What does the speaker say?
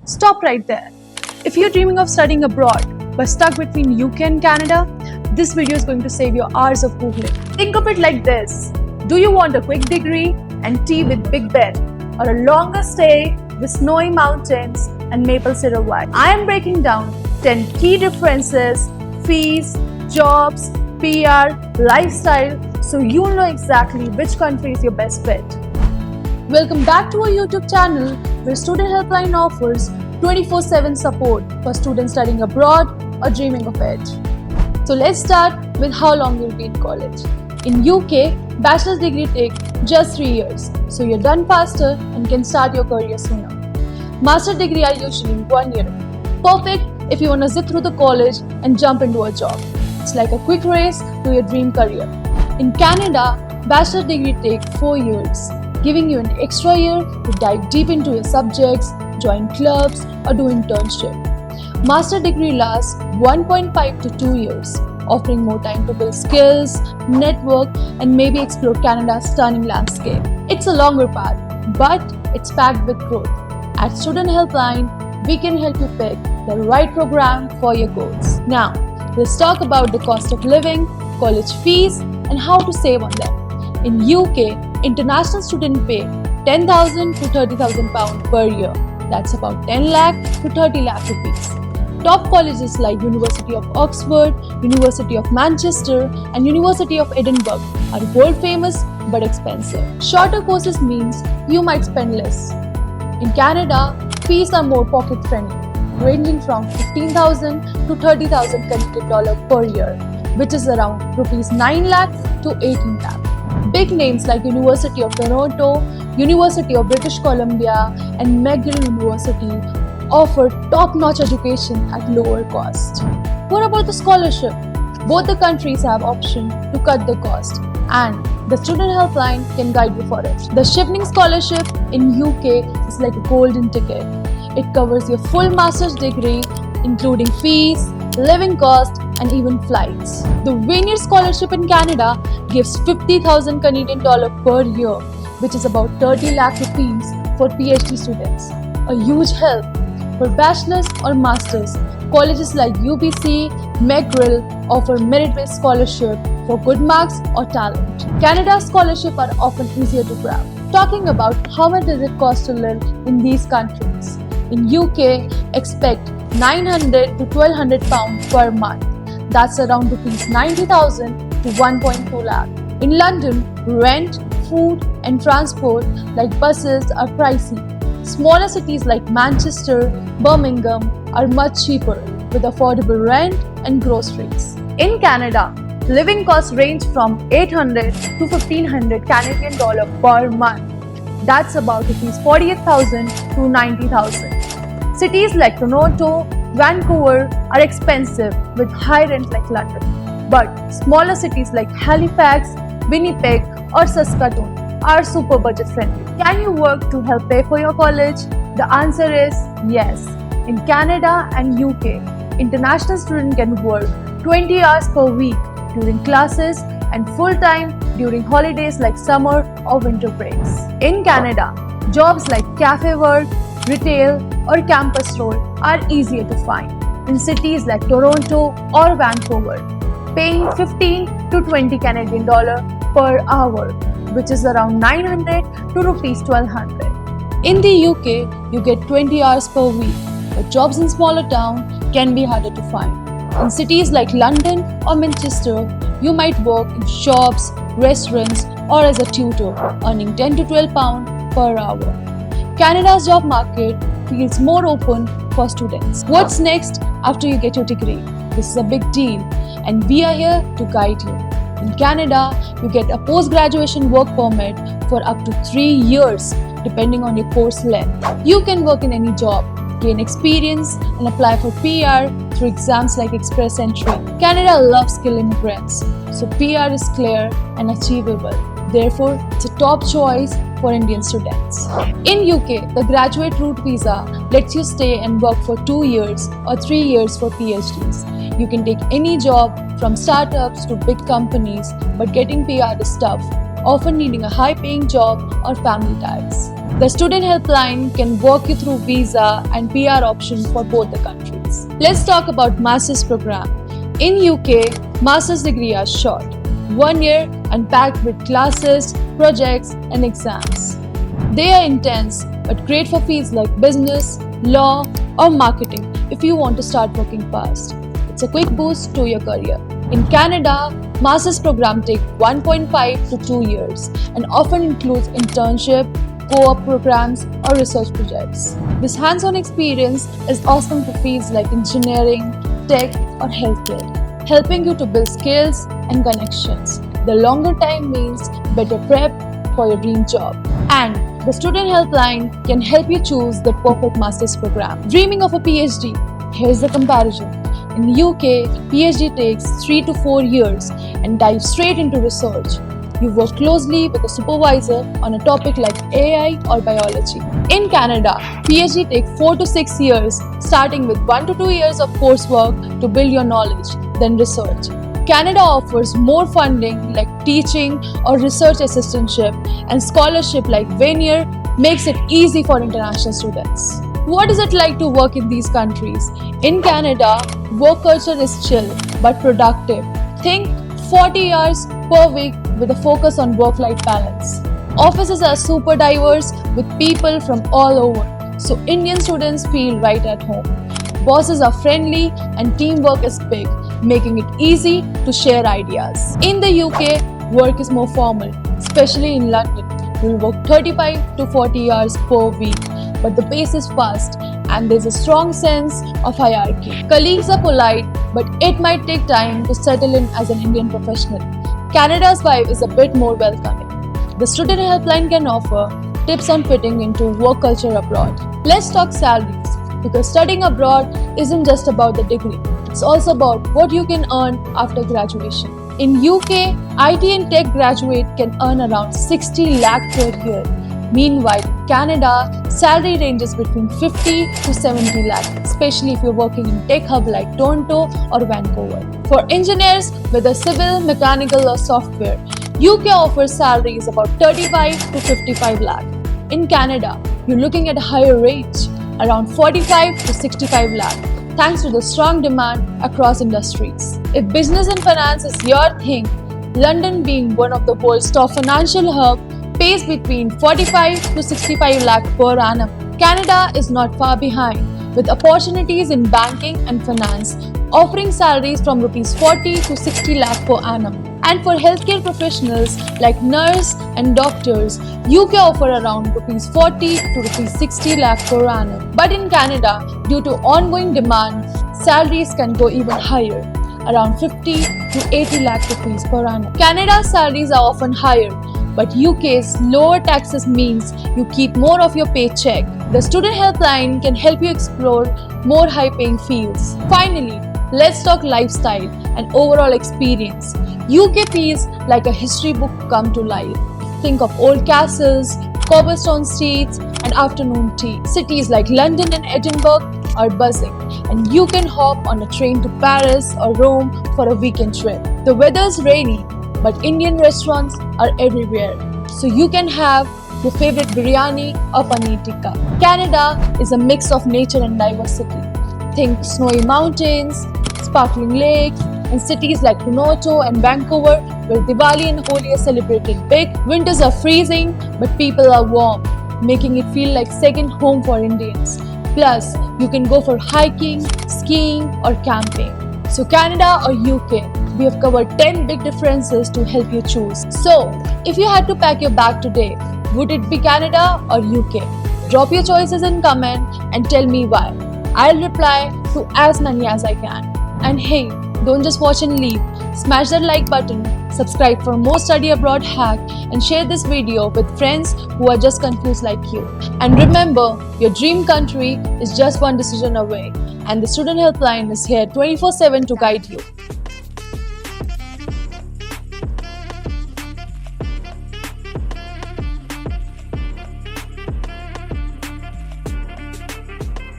Stop right there. If you're dreaming of studying abroad but stuck between UK and Canada, this video is going to save your hours of Googling. Think of it like this. Do you want a quick degree and tea with Big Ben, or a longer stay with snowy mountains and maple syrup wine? I am breaking down 10 key differences, fees, jobs, PR, lifestyle, so you'll know exactly which country is your best fit. Welcome back to our YouTube channel where Student Helpline offers 24/7 support for students studying abroad or dreaming of it. So let's start with how long you'll be in college. In UK, bachelor's degree take just 3 years, so you're done faster and can start your career sooner. Master's degree are usually 1 year. Perfect if you want to zip through the college and jump into a job. It's like a quick race to your dream career. In Canada, bachelor's degree take 4 years, giving you an extra year to dive deep into your subjects, join clubs, or do internship. Master's degree lasts 1.5 to 2 years, offering more time to build skills, network, and maybe explore Canada's stunning landscape. It's a longer path, but it's packed with growth. At Student Helpline, we can help you pick the right program for your goals. Now, let's talk about the cost of living, college fees, and how to save on them. In UK, international students pay 10,000 to 30,000 pounds per year. That's about 10 lakh to 30 lakh rupees. Top colleges like University of Oxford, University of Manchester, and University of Edinburgh are world famous but expensive. Shorter courses means you might spend less. In Canada, fees are more pocket friendly, ranging from 15,000 to 30,000 Canadian dollars per year, which is around rupees 9 lakh to 18 lakh. Big names like University of Toronto, University of British Columbia, and McGill University offer top-notch education at lower cost. What about the scholarship? Both the countries have option to cut the cost, and the Student Helpline can guide you for it. The Chevening Scholarship in UK is like a golden ticket. It covers your full master's degree, including fees, living cost, and even flights. The Vanier Scholarship in Canada gives 50,000 Canadian dollars per year, which is about 30 lakh rupees for PhD students. A huge help. For bachelor's or master's, colleges like UBC, McGill offer merit-based scholarship for good marks or talent. Canada's scholarships are often easier to grab. Talking about how much does it cost to live in these countries. In UK, expect 900 to 1200 pounds per month. That's around rupees 90,000 to 1.2 lakh. In London, rent, food, and transport like buses are pricey. Smaller cities like Manchester, Birmingham are much cheaper with affordable rent and groceries. In Canada, living costs range from 800 to 1500 Canadian dollars per month. That's about rupees 48,000 to 90,000. Cities like Toronto, Vancouver are expensive with high rent like London. But smaller cities like Halifax, Winnipeg, or Saskatoon are super budget friendly. Can you work to help pay for your college? The answer is yes. In Canada and UK, international students can work 20 hours per week during classes and full-time during holidays like summer or winter breaks. In Canada, jobs like cafe work, retail, or campus role are easier to find in cities like Toronto or Vancouver, paying 15 to 20 Canadian dollars per hour, which is around 900 to rupees 1200. In the UK, you get 20 hours per week, but jobs in smaller towns can be harder to find. In cities like London or Manchester, you might work in shops, restaurants, or as a tutor, earning 10 to 12 pounds per hour. Canada's job market feels more open for students. What's next after you get your degree? This is a big deal, and we are here to guide you. In Canada, you get a post-graduation work permit for up to 3 years, depending on your course length. You can work in any job, gain experience, and apply for PR through exams like Express Entry. Canada loves skilled immigrants, so PR is clear and achievable. Therefore, it's a top choice for Indian students. In UK, the graduate route visa lets you stay and work for 2 years or 3 years for PhDs. You can take any job from startups to big companies, but getting PR is tough, often needing a high-paying job or family ties. The Student Helpline can walk you through visa and PR options for both the countries. Let's talk about Master's program. In UK, Master's degree are short, 1 year and packed with classes, projects and exams. They are intense but great for fields like business, law or marketing if you want to start working fast. It's a quick boost to your career. In Canada, Master's program take 1.5 to 2 years and often includes internship, co-op programs or research projects. This hands-on experience is awesome for fields like engineering, tech or healthcare, helping you to build skills and connections. The longer time means better prep for your dream job. And the Student Helpline can help you choose the perfect master's program. Dreaming of a PhD? Here's the comparison. In the UK, PhD takes 3 to 4 years and dives straight into research. You work closely with a supervisor on a topic like AI or biology. In Canada, PhD takes 4 to 6 years, starting with 1 to 2 years of coursework to build your knowledge, then research. Canada offers more funding like teaching or research assistantship, and scholarship like Vanier makes it easy for international students. What is it like to work in these countries? In Canada, work culture is chill but productive. Think 40 hours per week with a focus on work-life balance. Offices are super diverse with people from all over, so Indian students feel right at home. Bosses are friendly and teamwork is big, making it easy to share ideas. In the UK, work is more formal, especially in London. You'll work 35 to 40 hours per week, but the pace is fast and there's a strong sense of hierarchy. Colleagues are polite, but it might take time to settle in as an Indian professional. Canada's vibe is a bit more welcoming. The Student Helpline can offer tips on fitting into work culture abroad. Let's talk salaries, because studying abroad isn't just about the degree. It's also about what you can earn after graduation. In UK, IT and tech graduate can earn around 60 lakh per year. Meanwhile, in Canada, salary ranges between 50 to 70 lakh, especially if you're working in tech hub like Toronto or Vancouver. For engineers, whether civil, mechanical or software, UK offers salaries about 35 to 55 lakh. In Canada, you're looking at a higher range, around 45 to 65 lakh, thanks to the strong demand across industries. If business and finance is your thing, London, being one of the world's top financial hubs, pays between 45 to 65 lakh per annum. Canada is not far behind, with opportunities in banking and finance, offering salaries from Rs 40 to 60 lakh per annum. And for healthcare professionals like nurse and doctors, UK offer around Rs 40 to Rs 60 lakh per annum. But in Canada, due to ongoing demand, salaries can go even higher, around 50 to 80 lakh rupees per annum. Canada's salaries are often higher, but UK's lower taxes means you keep more of your paycheck. The Student Helpline can help you explore more high-paying fields. Finally, let's talk lifestyle and overall experience. UK feels like a history book come to life. Think of old castles, cobblestone streets, and afternoon tea. Cities like London and Edinburgh are buzzing, and you can hop on a train to Paris or Rome for a weekend trip. The weather's rainy, but Indian restaurants are everywhere, so you can have your favorite biryani or paneer tikka. Canada is a mix of nature and diversity. Think snowy mountains, sparkling lakes, and cities like Toronto and Vancouver, where Diwali and Holi are celebrated big. Winters are freezing, but people are warm, making it feel like second home for Indians. Plus, you can go for hiking, skiing, or camping. So Canada or UK? We have covered 10 big differences to help you choose. So, if you had to pack your bag today, would it be Canada or UK? Drop your choices in comment and tell me why. I'll reply to as many as I can. And hey, don't just watch and leave. Smash that like button, subscribe for more study abroad hack, and share this video with friends who are just confused like you. And remember, your dream country is just one decision away, and the Student Helpline is here 24/7 to guide you.